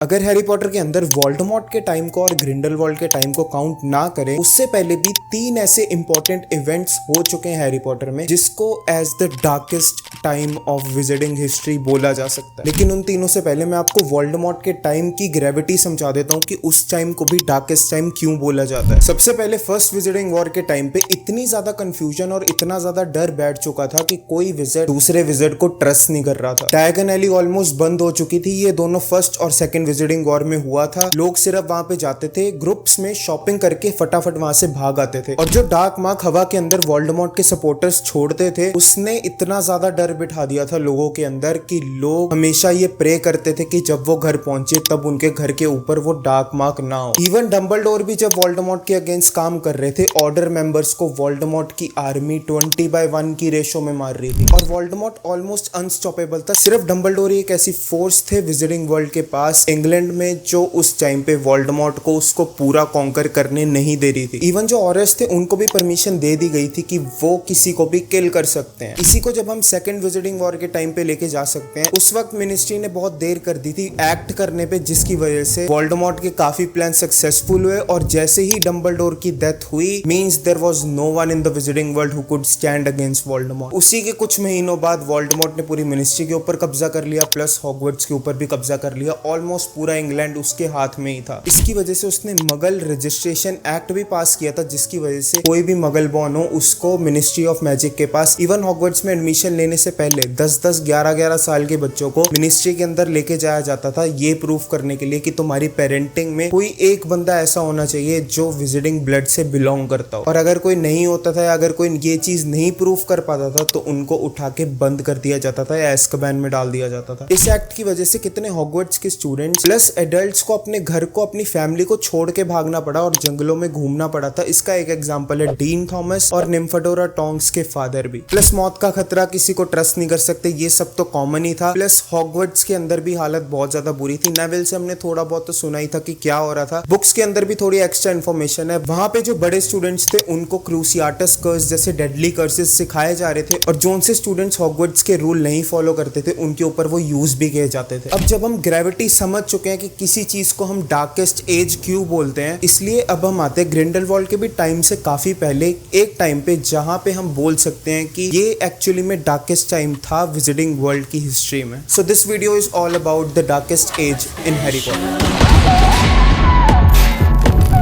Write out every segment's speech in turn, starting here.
अगर Harry Potter के अंदर वोल्डेमॉर्ट के टाइम को और ग्रिंडलवाल्ड के टाइम को काउंट ना करें, उससे पहले भी 3 ऐसे इंपॉर्टेंट इवेंट्स हो चुके हैं हैरी पॉटर में जिसको as the darkest time of wizarding history बोला जा सकता है। लेकिन उन तीनों से पहले मैं आपको वोल्डेमॉर्ट के टाइम की ग्रेविटी समझा देता हूँ कि उस टाइम को भी डार्केस्ट टाइम क्यों बोला जाता है। सबसे पहले फर्स्ट विजिटिंग वॉर के टाइम पे इतनी ज्यादा कंफ्यूजन और इतना ज्यादा डर बैठ चुका था कि कोई विजिट दूसरे विजिट को ट्रस्ट नहीं कर रहा था। डायगन एली ऑलमोस्ट बंद हो चुकी थी। ये दोनों फर्स्ट और सेकंड विजिटिंग वॉर में हुआ था। लोग सिर्फ वहां पे जाते थे, ग्रुप्स में शॉपिंग करके फटाफट वहां से भाग आते थे। और जो डार्क मार्क हवा के अंदर वोल्डेमॉर्ट के सपोर्टर्स छोड़ते थे, उसने इतना ज्यादा डर बिठा दिया था लोगों के अंदर कि लोग हमेशा ये प्रे करते थे कि जब वो घर पहुंचे तब उनके घर के ऊपर वो डार्क मार्क ना हो। इवन डंबलडोर भी जब वोल्डेमॉर्ट के अगेंस्ट काम कर रहे थे, ऑर्डर मेंबर्स को वोल्डेमॉर्ट की आर्मी 20/1 की रेशो में मार रही थी और वोल्डेमॉर्ट ऑलमोस्ट अनस्टॉपेबल था। सिर्फ डंबलडोर एक ऐसी फोर्स थे विजिटिंग वर्ल्ड के पास इंग्लैंड में जो उस टाइम पे वोल्डेमॉर्ट को उसको पूरा कॉन्कर करने नहीं दे रही थी। इवन जो ऑरेस थे उनको भी परमिशन दे दी गई थी कि वो किसी को भी किल कर सकते हैं। इसी को जब हम सेकंड विजिटिंग वॉर के टाइम पे लेके जा सकते हैं, उस वक्त मिनिस्ट्री ने बहुत देर कर दी थी एक्ट करने पे, जिसकी वजह से वोल्डेमॉर्ट के काफी प्लान सक्सेसफुल हुए और जैसे ही डंबलडोर की डेथ हुई, means there was no one in the wizarding world who could stand against Voldemort. उसी के कुछ महीनों बाद वोल्डेमॉर्ट ने पूरी मिनिस्ट्री के ऊपर कब्जा कर लिया, प्लस हॉगवर्ट्स के ऊपर भी कब्जा कर लिया। ऑलमोस्ट पूरा इंग्लैंड उसके हाथ में ही था। इसकी वजह से उसने मगल रजिस्ट्रेशन एक्ट भी पास किया था, जिसकी वजह से कोई भी मगल बॉर्न हो उसको मिनिस्ट्री ऑफ मैजिक के पास इवन हॉगवर्ट्स में एडमिशन लेने से पहले 10-10, 11-11 साल के बच्चों को मिनिस्ट्री के अंदर लेके जाया जाता था, ये प्रूफ करने के लिए कि तुम्हारी पेरेंटिंग में कोई एक बंदा ऐसा होना चाहिए जो विजिटिंग ब्लड से बिलोंग करता हो। और अगर कोई नहीं होता था या अगर कोई ये चीज नहीं प्रूफ कर पाता था तो उनको उठा के बंद कर दिया जाता था या एस्कबान में डाल दिया जाता था। इस एक्ट की वजह से कितने हॉगवर्ट्स के स्टूडेंट्स प्लस एडल्ट्स को अपने घर को, अपनी फैमिली को छोड़ के भागना पड़ा और जंगलों में घूमना पड़ा था। इसका एक एग्जांपल है डीन थॉमस और निम्फेडोरा टोंक्स के फादर भी। प्लस मौत का खतरा, किसी को ट्रस्ट नहीं कर सकते, ये सब तो कॉमन ही था। प्लस हॉगवर्ट्स के अंदर भी हालत बहुत ज्यादा बुरी थी। नेविल से हमने थोड़ा बहुत तो सुना ही था कि क्या हो रहा था। बुक्स के अंदर भी थोड़ी एक्स्ट्रा इन्फॉर्मेशन है। वहां पे जो बड़े स्टूडेंट्स थे उनको क्रूसियाटस कर्स जैसे डेडली कर्सेस सिखाए जा रहे थे और जोन से स्टूडेंट्स हॉगवर्ट्स के रूल नहीं फॉलो करते थे उनके ऊपर वो यूज भी किए जाते थे। अब जब हम ग्रेविटी समझ चुके हैं कि किसी चीज को हम डार्केस्ट एज क्यों बोलते हैं, इसलिए अब हम आते हैं ग्रिंडलवाल्ड के भी टाइम से काफी पहले एक टाइम पे जहां पे हम बोल सकते हैं कि ये एक्चुअली में डार्केस्ट टाइम था विजिटिंग वर्ल्ड की हिस्ट्री में। So this video is all about the darkest age in Harry Potter.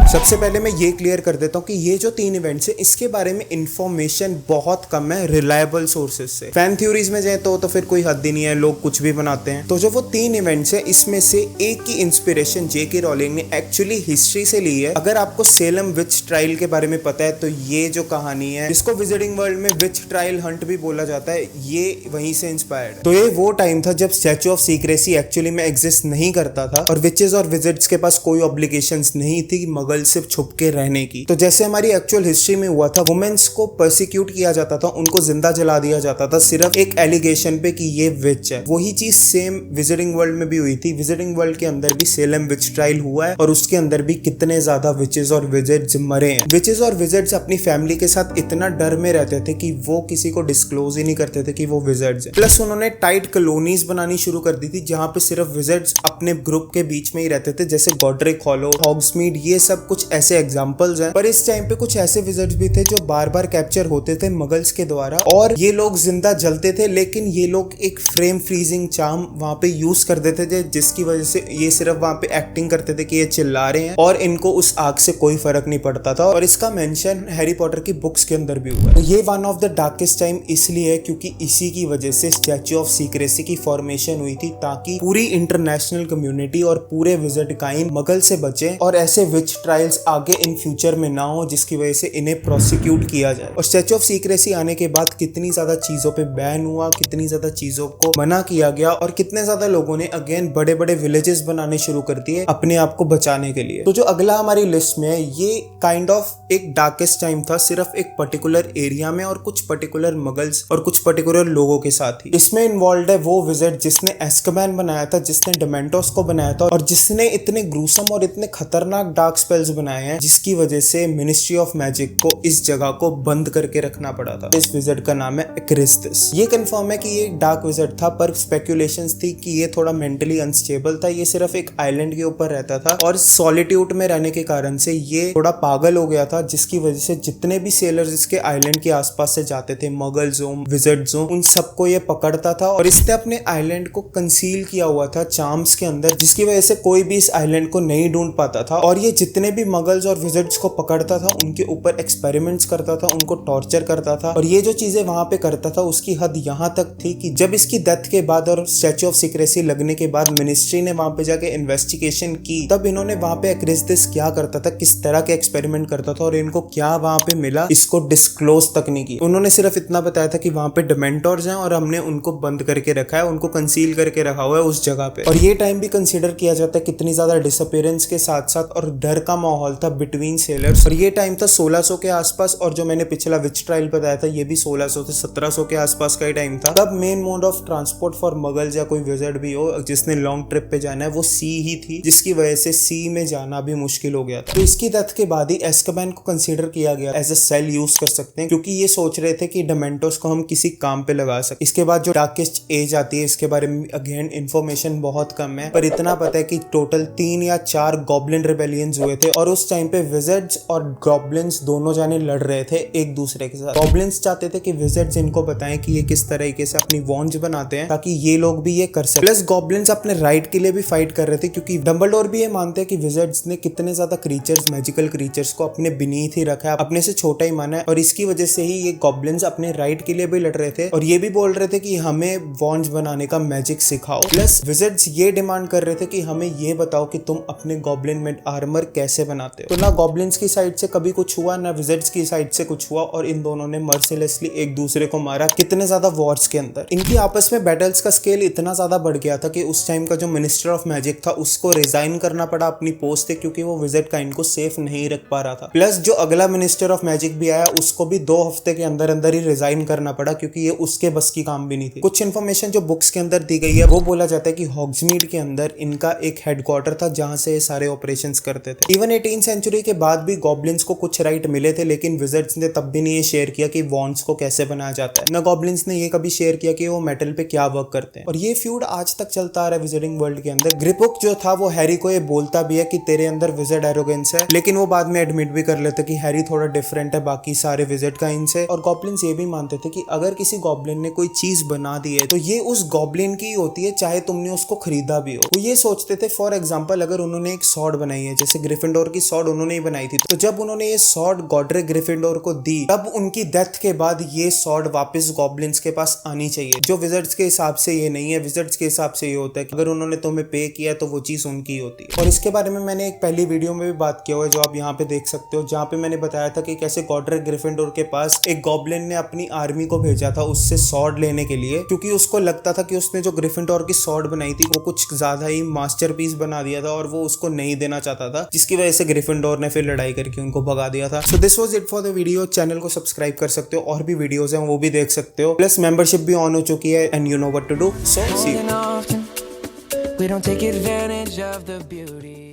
सबसे पहले मैं ये क्लियर कर देता हूँ कि ये जो 3 इवेंट्स है इसके बारे में इंफॉर्मेशन बहुत कम है रिलायबल सोर्सेज से। फैन थ्योरीज में जाए तो फिर कोई हद ही नहीं है, लोग कुछ भी बनाते हैं। तो जो वो 3 इवेंट्स है इसमें से एक की इंस्पिरेशन जेके रोलिंग ने एक्चुअली हिस्ट्री से ली है। अगर आपको सेलम विच ट्रायल के बारे में पता है तो ये जो कहानी है जिसको विजिटिंग वर्ल्ड में विच ट्रायल हंट भी बोला जाता है, ये वहीं से इंस्पायर्ड है। तो ये वो टाइम था जब स्टैच्यू ऑफ सीक्रेसी एक्चुअली में एग्जिस्ट नहीं करता था और विचेस और विजिट्स के पास कोई ऑब्लिगेशंस नहीं थी मगल सिर्फ छुप के रहने की। तो जैसे हमारी एक्चुअल हिस्ट्री में हुआ था, वुमेन्स को परसिक्यूट किया जाता था, उनको जिंदा जला दिया जाता था सिर्फ एक एलिगेशन पे कि ये विच है। वही चीज सेम विजिटिंग वर्ल्ड में भी हुई थी। विजिटिंग वर्ल्ड के अंदर भी सेलम विच ट्रायल हुआ है और उसके अंदर भी कितने ज्यादा विचेस और विजिट्स मरे हैं। विचेस और विजिट्स अपनी फैमिली के साथ इतना डर में रहते थे कि वो किसी को डिस्क्लोज ही नहीं करते थे कि वो विजिट्स है। प्लस उन्होंने टाइट कॉलोनीज बनानी शुरू कर दी थी जहां पे सिर्फ विजिट्स अपने ग्रुप के बीच में ही रहते थे, जैसे गॉड्रिक हॉलो, हॉग्समीड, ये सब कुछ ऐसे एग्जांपल्स हैं। पर इस टाइम पे कुछ ऐसे विजिट्स भी थे जो बार बार कैप्चर होते थे मगल्स के द्वारा और ये लोग जिंदा जलते थे, लेकिन ये लोग एक फ्रेम फ्रीजिंग चार्म वहां पे यूज कर देते थे जिसकी वजह से ये सिर्फ वहां पे एक्टिंग करते थे कि ये चिल्ला रहे हैं और इनको उस आग से कोई फर्क नहीं पड़ता था। और इसका मेंशन हैरी पॉटर की बुक्स के अंदर भी हुआ है। तो ये one of the darkest time इसलिए है क्योंकि इसी की वजह से स्टैच्यू ऑफ सीक्रेसी की फॉर्मेशन हुई थी ताकि पूरी इंटरनेशनल कम्युनिटी और पूरे विजिटकाइन मगल से बचे और ऐसे विच ट्रायल्स आगे इन फ्यूचर में ना हो जिसकी वजह से इन्हें प्रोसिक्यूट किया जाए। और स्टैच्यू ऑफ सीक्रेसी आने के बाद कितनी ज्यादा चीजों पे बैन हुआ, कितनी ज्यादा चीजों को मना किया गया और कितने ज्यादा लोगों ने अगेन बड़े बड़े विलेजेस बनाने शुरू कर दिए अपने आप को बचाने के लिए। तो जो अगला हमारी लिस्ट में है ये काइंड ऑफ एक डार्केस्ट टाइम था सिर्फ एक पर्टिकुलर एरिया में और कुछ पर्टिकुलर मगल्स और कुछ पर्टिकुलर लोगों के साथ ही। इसमें इन्वॉल्व है वो विजिट जिसने एस्कबान बनाया था, जिसने डेमेंटोस को बनाया था और जिसने इतने ग्रूसम और इतने खतरनाक डार्क स्पेल्स सेलर्स बनाए हैं, जिसकी वजह से मिनिस्ट्री ऑफ मैजिक को इस जगह को बंद करके रखना पड़ा था। इस विज़ार्ड का नाम है एक्रिस्टिस। ये कंफर्म है कि ये डार्क विज़ार्ड था, पर स्पेकुलेशंस थी कि ये थोड़ा मेंटली अनस्टेबल था। ये सिर्फ एक आइलैंड के ऊपर रहता था और सॉलिट्यूड में रहने के कारण से ये थोड़ा पागल हो गया था, जिसकी वजह से जितने भी सेलर्स इसके आइलैंड के आसपास से जाते थे, मगल्स हो, विज़ार्ड्स हो, उन सबको ये पकड़ता था। और इसने अपने आइलैंड को कंसील किया हुआ था चार्म्स के अंदर, जिसकी वजह से कोई भी इस आइलैंड को नहीं ढूंढ पाता था। और ये जितने भी मगल्स और विज़ार्ड्स को पकड़ता था, उनके ऊपर एक्सपेरिमेंट्स करता था, उनको टॉर्चर करता था। और ये जो चीजें वहां पे करता था उसकी हद यहाँ तक थी कि जब इसकी डेथ के बाद और स्टैच्यू ऑफ सीक्रेसी लगने के बाद मिनिस्ट्री ने वहां पे जाके इन्वेस्टिगेशन की, तब इन्होंने वहां पे एक्रिस्टिस क्या करता था, किस तरह के एक्सपेरिमेंट करता था और इनको क्या वहां पे मिला, इसको डिस्क्लोज तक नहीं किया। उन्होंने सिर्फ इतना बताया था कि वहां पे डिमेंटर्स हैं और हमने उनको बंद करके रखा है, उनको कंसील करके रखा हुआ है उस जगह पे। और ये टाइम भी कंसीडर किया जाता है कितनी ज्यादा डिसअपीयरेंस के साथ साथ और डर का माहौल था बिटवीन सेलर्स। और ये टाइम था 1600 के आसपास, और जो मैंने पिछला विच ट्रायल बताया था ये भी 1600 से 1700 के आसपास का ही टाइम था। तब main mode of transport for muggles या कोई विज़ार्ड भी हो जिसने लॉन्ग ट्रिप पे जाना है, वो सी ही थी, जिसकी वजह से सी में जाना भी मुश्किल हो गया था। तो इसकी डेथ के बाद ही एस्काबान को कंसीडर किया गया एज अ सेल यूज कर सकते हैं, क्योंकि ये सोच रहे थे कि डेमेंटोस को हम किसी काम पे लगा सकते। इसके बाद जो डार्केस्ट एज आती है, इसके बारे में अगेन इन्फॉर्मेशन बहुत कम है, पर इतना पता है कि टोटल 3 या 4 गॉब्लिन रिबेलियंस हुए थे और उस टाइम पे विज़ार्ड्स और गॉब्लिन्स दोनों जाने लड़ रहे थे एक दूसरे के साथ। गॉब्लिन्स चाहते थे कि विज़ार्ड्स इनको बताएं कि ये किस तरीके से अपनी वॉन्ड्स बनाते हैं ताकि ये लोग भी ये कर सके। प्लस गॉब्लिन्स अपने राइट के लिए भी फाइट कर रहे थे, क्योंकि डंबलडोर भी ये मानते हैं कि विज़ार्ड्स ने कितने ज्यादा क्रीचर्स, मैजिकल क्रीचर्स को अपने बीनीथ ही रखा है, अपने से छोटा ही माना है, और इसकी वजह से ही ये गॉब्लिन्स अपने राइट के लिए भी लड़ रहे थे और ये भी बोल रहे थे कि हमें वॉन्ड्स बनाने का मैजिक सिखाओ। प्लस विज़ार्ड्स ये डिमांड कर रहे थे कि हमें ये बताओ कि तुम अपने गॉब्लिन में आर्मर कैसे बनाते हो। तो ना गॉब्लिन्स की साइड से कभी कुछ हुआ, ना विज़ार्ड्स की साइड से कुछ हुआ, और इन दोनों ने मर्सिलेसली एक दूसरे को मारा कितने ज्यादा वॉर्स के अंदर। इनकी आपस में बैटल्स का स्केल इतना ज्यादा बढ़ गया था कि उस टाइम का जो मिनिस्टर ऑफ मैजिक था उसको रिजाइन करना पड़ा अपनी पोस्ट से, क्योंकि वो विज़ार्ड काइंड को सेफ नहीं रख पा रहा था। प्लस जो अगला मिनिस्टर ऑफ मैजिक भी आया उसको भी 2 हफ्ते के अंदर अंदर ही रिजाइन करना पड़ा, क्योंकि ये उसके बस की काम भी नहीं थी। कुछ इन्फॉर्मेशन जो बुक्स के अंदर दी गई है वो बोला जाता है कि हॉग्समीड के अंदर इनका एक हेडक्वार्टर था जहां से ये सारे ऑपरेशंस करते थे। इवन 18th सेंचुरी के बाद भी गॉब्लिन्स को कुछ राइट मिले थे, लेकिन विज़ार्ड्स ने तब भी नहीं ये शेयर किया कि वॉन्ड्स को कैसे बनाया जाता है, ना गॉब्लिन्स ने ये कभी शेयर किया कि वो मेटल पे क्या वर्क करते हैं। और ये फ्यूड आज तक चलता आ रहा है विज़ार्डिंग वर्ल्ड के अंदर। ग्रिपुक जो था वो हैरी को ये बोलता भी है कि तेरे अंदर विज़ार्ड एरोगेंस है, लेकिन वो बाद में एडमिट भी कर लेते कि हैरी थोड़ा डिफरेंट है बाकी सारे विज़ार्ड काइंड से। और गॉब्लिन्स ये भी मानते थे कि अगर किसी गॉब्लिन ने कोई चीज बना दी है तो ये उस गॉब्लिन की होती है, चाहे तुमने उसको खरीदा भी हो। वो ये सोचते थे, फॉर एग्जांपल अगर उन्होंने एक सॉर्ड बनाई है, जैसे ग्रिफिंडोर की सॉर्ड उन्होंने ही बनाई थी, तो जब उन्होंने ये सॉर्ड गॉड्रिक ग्रिफिंडोर को दी, तब उनकी डेथ के बाद ये सॉर्ड वापस गॉब्लिन्स के पास आनी चाहिए। जो विज़ार्ड्स के हिसाब से ये नहीं है, विज़ार्ड्स के हिसाब से ये होता है कि अगर उन्होंने तुम्हें पे किया तो वो चीज उनकी होती है। और इसके बारे में मैंने एक पहली वीडियो में भी बात किया हुआ है जो आप यहाँ पे देख सकते हो, जहाँ पे मैंने बताया था कि कैसे गॉड्रिक ग्रिफिंडोर के पास एक गॉब्लिन ने अपनी आर्मी को भेजा था उससे सॉर्ड लेने के लिए, क्योंकि उसको लगता था कि उसने जो ग्रिफिंडोर की सॉर्ड बनाई थी वो कुछ ज्यादा ही मास्टरपीस बना दिया था और वो उसको नहीं देना चाहता था, जिसकी वजह से ग्रिफिंडोर ने फिर लड़ाई करके उनको भगा दिया था। So this was it for the video. Channel को सब्सक्राइब कर सकते हो, और भी वीडियोस हैं वो भी देख सकते हो, प्लस मेंबरशिप भी ऑन हो चुकी है and you know what to do. So see you. We don't take advantage of the beauty.